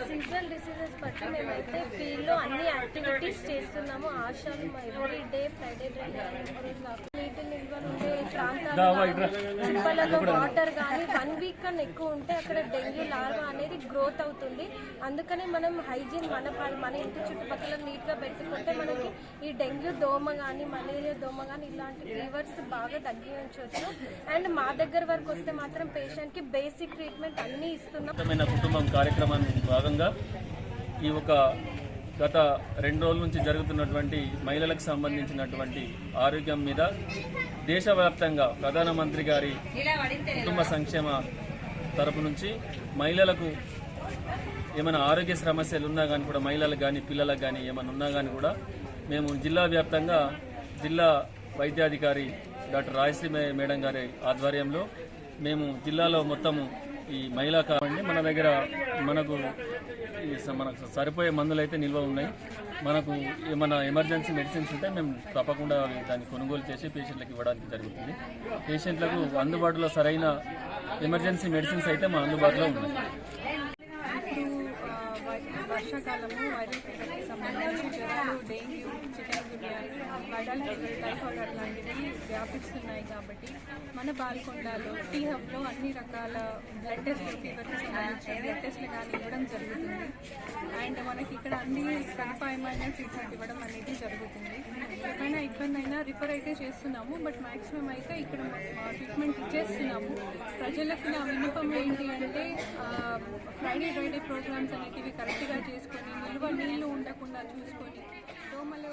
Seasonal diseases బట్టి మేమైతే ఫీల్డ్లో అన్ని యాక్టివిటీస్ చేస్తున్నాము. ఆశాలు ఎవ్రీడే ఫ్రైడే నీటి నిల్వలు ఉండే ప్రాంతాలు చుప్పలలో వాటర్ కానీ 1 వీక్ కన్నా ఎక్కువ ఉంటే అక్కడ డెంగ్యూ లార్వా అనేది గ్రోత్ అవుతుంది. అందుకనే మనం హైజీన్ మన ఇంటి చుట్టుపక్కల నీట్గా పెట్టుకుంటే మనకి ఈ డెంగ్యూ దోమ కానీ మలేరియా దోమ కానీ ఇలాంటి ఫీవర్స్ బాగా తగ్గించవచ్చు. అండ్ మా దగ్గర వరకు వస్తే మాత్రం పేషెంట్కి బేసిక్ ట్రీట్మెంట్ అన్నీ ఇస్తున్నాం. కుటుంబం కార్యక్రమాన్ని భాగంగా ఈ ఒక గత 2 రోజుల నుంచి జరుగుతున్నటువంటి మహిళలకు సంబంధించినటువంటి ఆరోగ్యం మీద దేశవ్యాప్తంగా ప్రధానమంత్రి గారి కుటుంబ సంక్షేమ తరపు నుంచి మహిళలకు ఏమైనా ఆరోగ్య సమస్యలు ఉన్నా కానీ కూడా మహిళలకు కానీ పిల్లలకు కానీ ఏమైనా ఉన్నా కానీ కూడా మేము జిల్లా వ్యాప్తంగా జిల్లా వైద్యాధికారి డాక్టర్ రాయశ్రీ మేడం గారి ఆధ్వర్యంలో మేము జిల్లాలో మొత్తము ఈ మహిళా కావండి మన దగ్గర మనకు సరిపోయే మందులు అయితే నిల్వ ఉన్నాయి. మనకు ఏమైనా ఎమర్జెన్సీ మెడిసిన్స్ ఉంటే మేము తప్పకుండా దాన్ని కొనుగోలు చేసి పేషెంట్లకు ఇవ్వడానికి జరుగుతుంది. పేషెంట్లకు అందుబాటులో సరైన ఎమర్జెన్సీ మెడిసిన్స్ అయితే మా అందుబాటులో ఉన్నాయి. వర్షాకాలము వైరల్ ఫీవర్కి సంబంధించి జ్వరాలు, dengue, chikungunya, viral fever, typhoid అట్లాంటివి వ్యాపిస్తున్నాయి. కాబట్టి మన బాల్కొండలో టీ హబ్లో అన్ని రకాల బ్లడ్ టెస్ట్లు, ఫీవర్కి సంబంధించిన బ్లడ్ టెస్ట్లు కానీ ఇవ్వడం జరుగుతుంది. అండ్ మనకి ఇక్కడ అన్ని సదుపాయమైన ట్రీట్మెంట్ ఇవ్వడం అనేది జరుగుతుంది. ఏమైనా ఇబ్బంది అయినా రిఫర్ అయితే చేస్తున్నాము, బట్ మ్యాక్సిమం అయితే ఇక్కడ ట్రీట్మెంట్ ఇచ్చేస్తున్నాము. ప్రజలకు నా విన్నపం ఏంటి అంటే ఫ్రైడే ప్రోగ్రామ్స్ అనేటివి కరెక్ట్గా చేసుకొని నిల్వ నీళ్లు ఉండకుండా చూసుకొని దోమలు